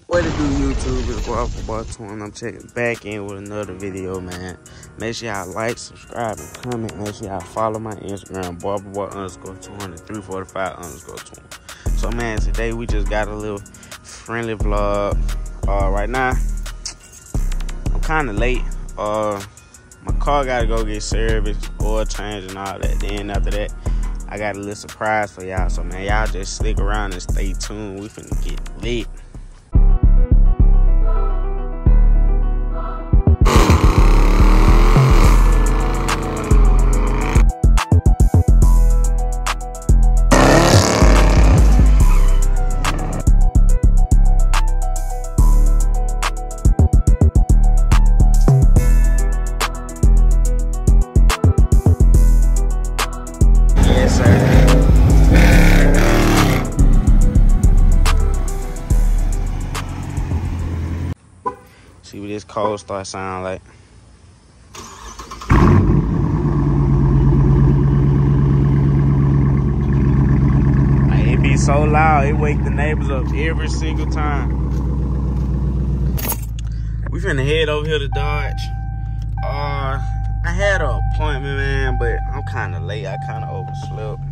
What it do, YouTube? It's Guapo-Boy20. I'm checking back in with another video, man. Make sure y'all like, subscribe, and comment. Make sure y'all follow my Instagram, Guapo-Boy_20, 345_20. So, man, today we just got a little friendly vlog. Right now, I'm kind of late. My car got to go get serviced, oil change, and all that. Then after that, I got a little surprise for y'all. So, man, y'all just stick around and stay tuned. We finna get lit. See what this cold start sound like. It be so loud, it wake the neighbors up every single time. We finna head over here to Dodge. I had an appointment, man, but I'm kind of late. I kind of overslept.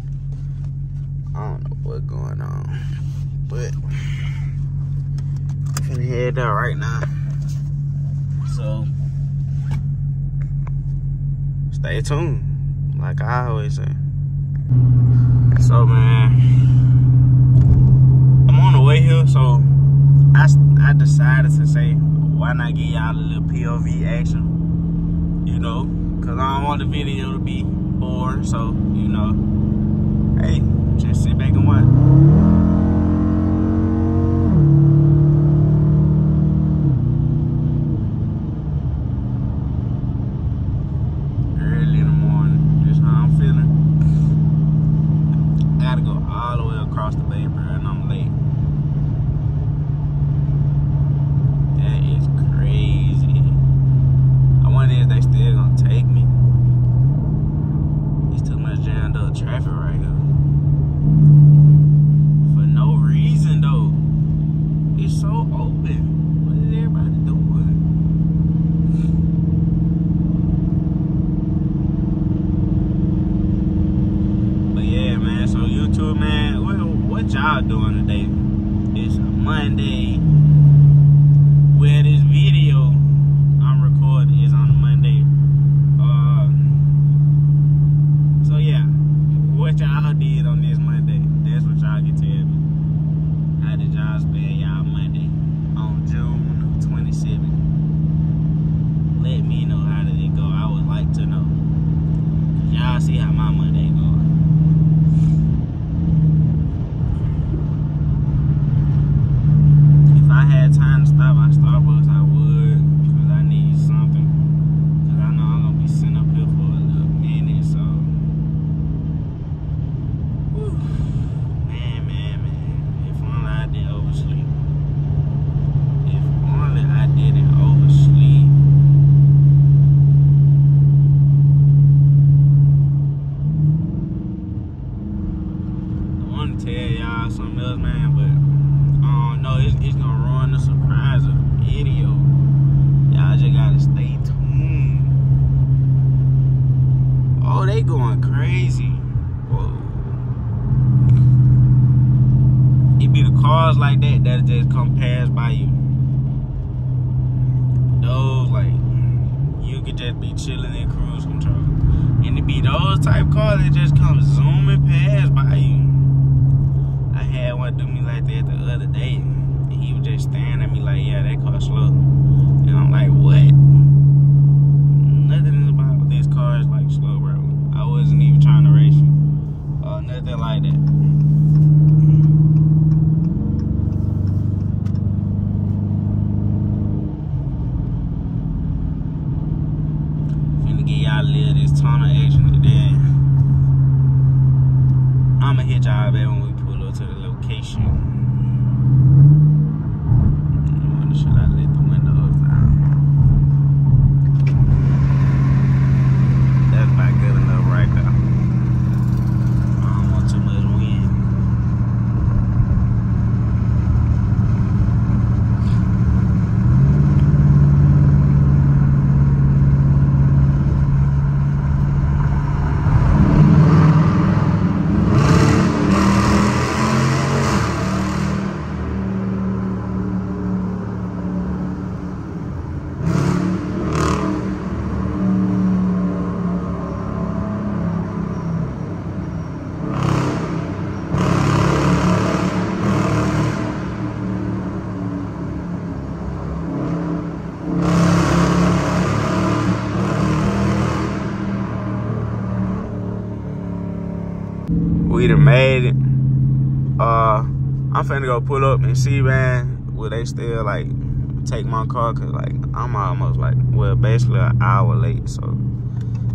I don't know what's going on, but we finna head there right now. So, stay tuned, like I always say. So, man, I'm on the way here, so I decided to say, why not give y'all a little POV action, you know, because I don't want the video to be boring, so, you know, hey, just sit back and watch. Across the bay, bro, and I'm late. That is crazy. I wonder if they still gonna take me. It's too much jammed up traffic right here. For no reason though. It's so open. What is everybody doing? But yeah, man, so YouTube, man, what y'all doing today? It's a Monday. Where this video I'm recording is on a Monday. So yeah, what y'all did on this Monday? That's what y'all can tell me. How did y'all spend y'all Monday on June 27th? Let me know, how did it go? I would like to know. Y'all see how my Monday go. I had time to stop at Starbucks, I would, because I need something. Because I know I'm going to be sitting up here for a little minute, so. Whew. Man. If only I didn't oversleep. If only I didn't oversleep. I want to tell y'all something else, man, but no, it's gonna ruin the surprise of the video. Y'all just gotta stay tuned. Oh, they going crazy. Whoa. It be the cars like that just come pass by you. Those, like, you could just be chilling in cruise control. And it be those type cars that just come zooming past by you. I had one do me like that the other day. And he was just staring at me like, yeah, that car slow. And I'm like, what? Nothing about this car is like slow, bro. I wasn't even trying to race you. Nothing like that. Finna get y'all a little this tunnel action today. I'ma hit y'all back when we pull up to the location. Should I let them we done made it. I'm finna go pull up and see, man, will they still, like, take my car? Cause, like, I'm almost, like, well, basically an hour late. So,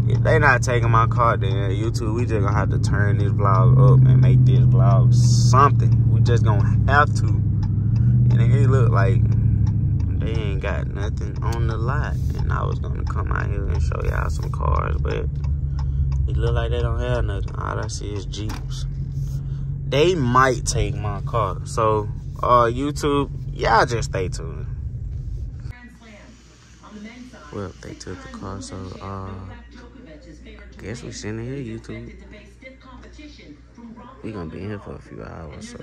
if they not taking my car, then YouTube, we just gonna have to turn this vlog up and make this vlog something. We just gonna have to. And it look like they ain't got nothing on the lot. And I was gonna come out here and show y'all some cars, but it look like they don't have nothing. All I see is Jeeps. They might take my car. So, YouTube, y'all just stay tuned. Well, they took the car, so, guess we sitting here, YouTube. We gonna be in here for a few hours, so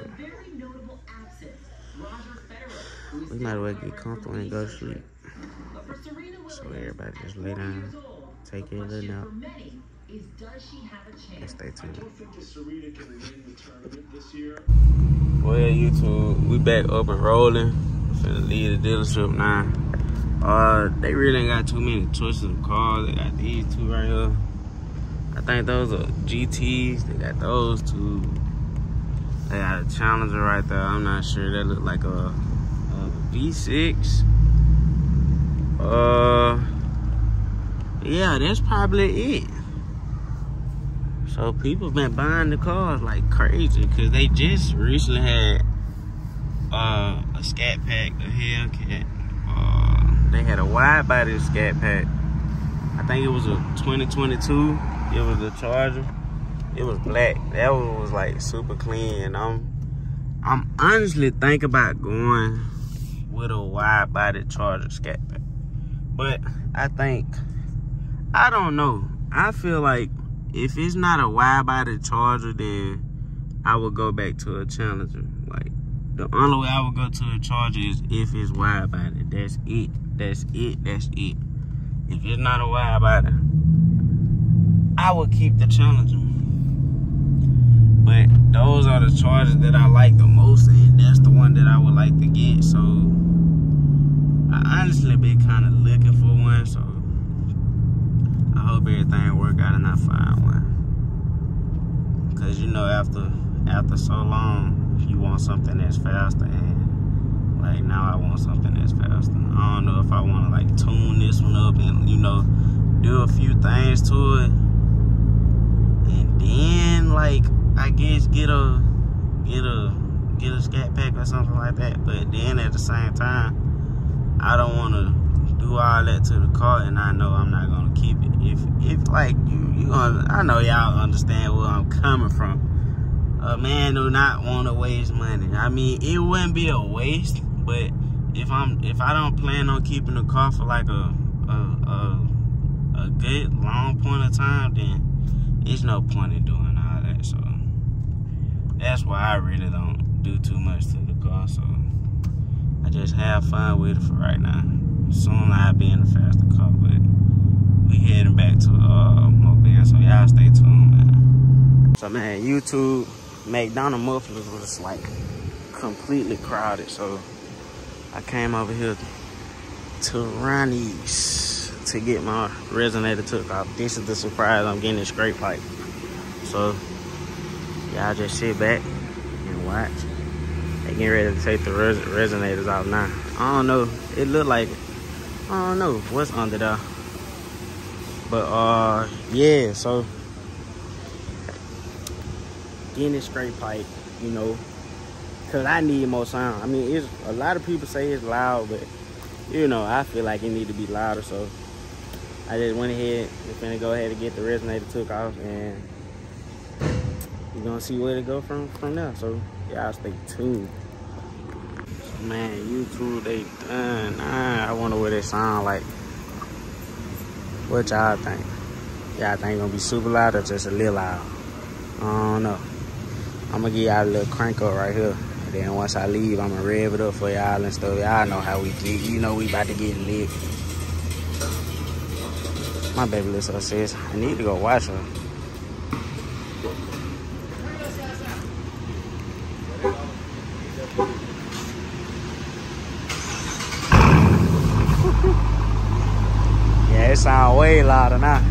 we might as well get comfortable and go to sleep. So everybody just lay down, take a little nap, and stay tuned. Well, YouTube, we back up and rolling. Finna leave the dealership now. They really ain't got too many choices of cars. They got these two right here. I think those are GTs. They got those two. They got a Challenger right there. I'm not sure. That look like a V6. Yeah, that's probably it. So people been buying the cars like crazy because they just recently had a Scat Pack, a Hellcat. They had a wide body Scat Pack. I think it was a 2022. It was a Charger. It was black. That one was like super clean. I'm honestly thinking about going with a wide body Charger Scat Pack. But I don't know. I feel like if it's not a wide body Charger, then I would go back to a Challenger. Like, the only way I would go to a Charger is if it's wide body. That's it. That's it. That's it. If it's not a wide body, I would keep the Challenger. But those are the Chargers that I like the most, and that's the one that I would like to get. So I honestly been kind of looking for one. So I hope everything work out and I find one. Cause you know, after so long, you want something that's faster, and like now I want something that's faster. I don't know if I want to like tune this one up and, you know, do a few things to it, and then like I guess get a Scat Pack or something like that. But then at the same time, I don't want to do all that to the car, and I know I'm not gonna keep it. If like you gonna, I know y'all understand where I'm coming from. A man do not want to waste money. I mean, it wouldn't be a waste, but if I don't plan on keeping the car for like a good long point of time, then it's no point in doing all that. So that's why I really don't do too much to the car. So I just have fun with it for right now. Soon I'll be in a faster car, but we heading back to Mobile, so y'all stay tuned, man. So man, YouTube, McDonald mufflers was like completely crowded, so I came over here to Ronnie's to get my resonator took off. This is the surprise. I'm getting a straight pipe. So y'all just sit back and watch. They getting ready to take the resonators out now. I don't know. It look like, I don't know what's under there. But yeah, so getting a straight pipe, you know, cause I need more sound. I mean, it's a lot of people say it's loud, but you know, I feel like it need to be louder. So I just went ahead and finna go ahead and get the resonator took off, and you're gonna see where to go from there. So y'all stay tuned. So man, YouTube, they done. I wonder what they sound like. What y'all think? Y'all think gonna be super loud or just a little loud? I don't know. I'm gonna give y'all a little crank up right here. And then once I leave, I'm gonna rev it up for y'all and stuff. Y'all know how we get. You know we about to get lit. My baby Lisa says, I need to go watch her. Yeah, it sounds way louder now.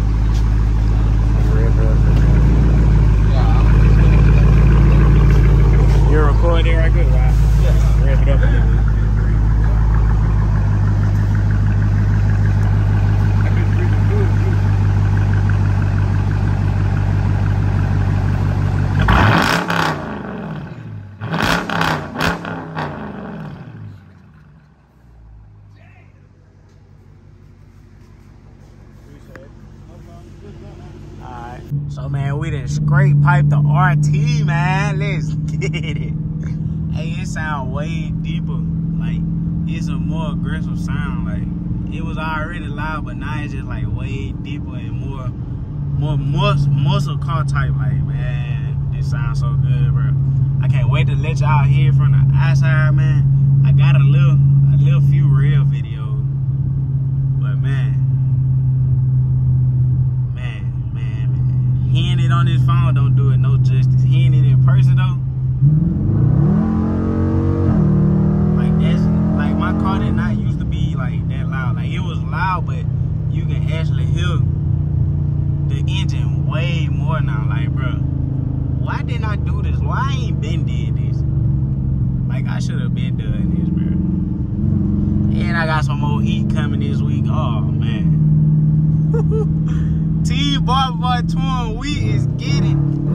it in right quick, right? Yeah. Rev it up a little bit. Alright, so man, we done scrape pipe the RT, man. Let's get it. Hey, it sound way deeper. Like, it's a more aggressive sound. Like, it was already loud, but now it's just like way deeper and more muscle car type. Like, man, this sounds so good, bro. I can't wait to let y'all hear from the outside, man. I got a little few real videos, but man. Hearing it on this phone don't do it no justice. Hearing it in person though, like that's like my car did not used to be like that loud. Like it was loud, but you can actually hear the engine way more now. Like, bro, why didn't I do this? Why I ain't been did this? Like I should have been doing this, bro. And I got some more heat coming this week. Oh man. Team Barber Twin, we is getting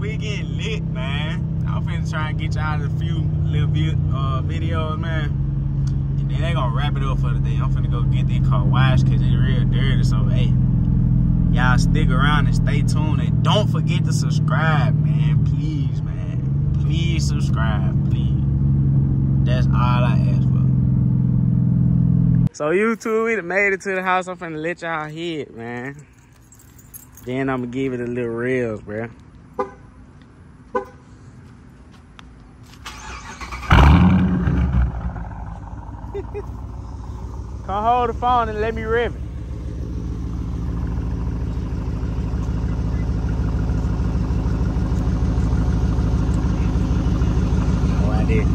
we getting lit, man. I'm finna try and get y'all a few little videos, man. And then they gonna wrap it up for the day. I'm finna go get this car washed because it's real dirty. So hey, y'all stick around and stay tuned. And don't forget to subscribe, man. Please, man. Please subscribe, please. That's all I ask for. So YouTube, we done made it to the house. I'm finna let y'all hear it, man. Then I'm gonna give it a little reels, bro. Come hold the phone and let me rev it. Oh, I did.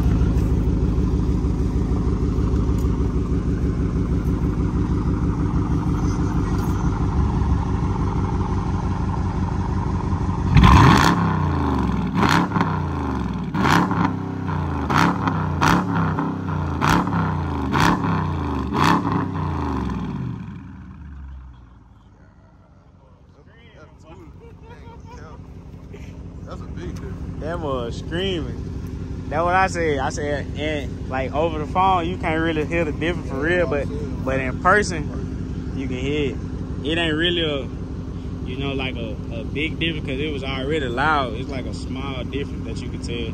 That's a big difference. That was screaming. That's what I said. I said, and like over the phone, you can't really hear the difference for real, but in person, you can hear it. It ain't really a, you know, like a big difference because it was already loud. It's like a small difference that you can tell.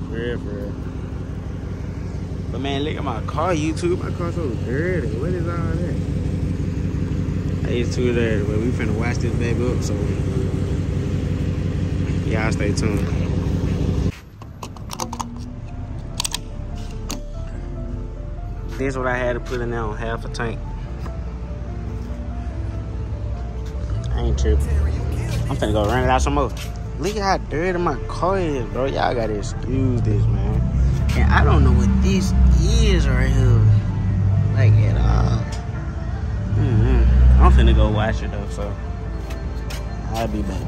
For real. But man, look at my car, YouTube. My car's so dirty. What is all that? It's too dirty, but we finna wash this baby up, so y'all stay tuned. This is what I had to put in there on half a tank. I ain't tripping. I'm finna go run it out some more. Look at how dirty my car is, bro. Y'all gotta excuse this, man. And I don't know what this is right here. Like at all. I'm finna go wash it up, so I'll be back.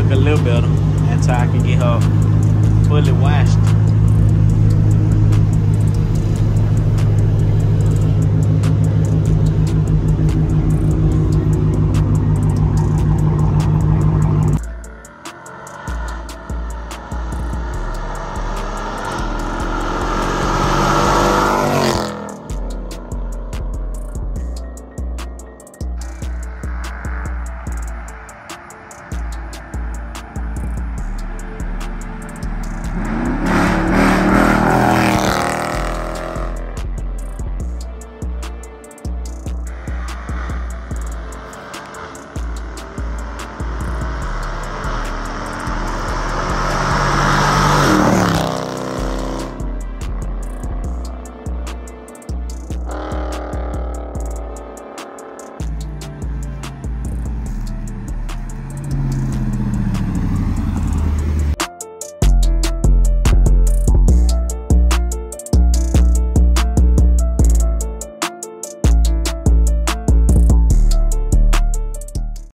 A little better until I can get her fully washed.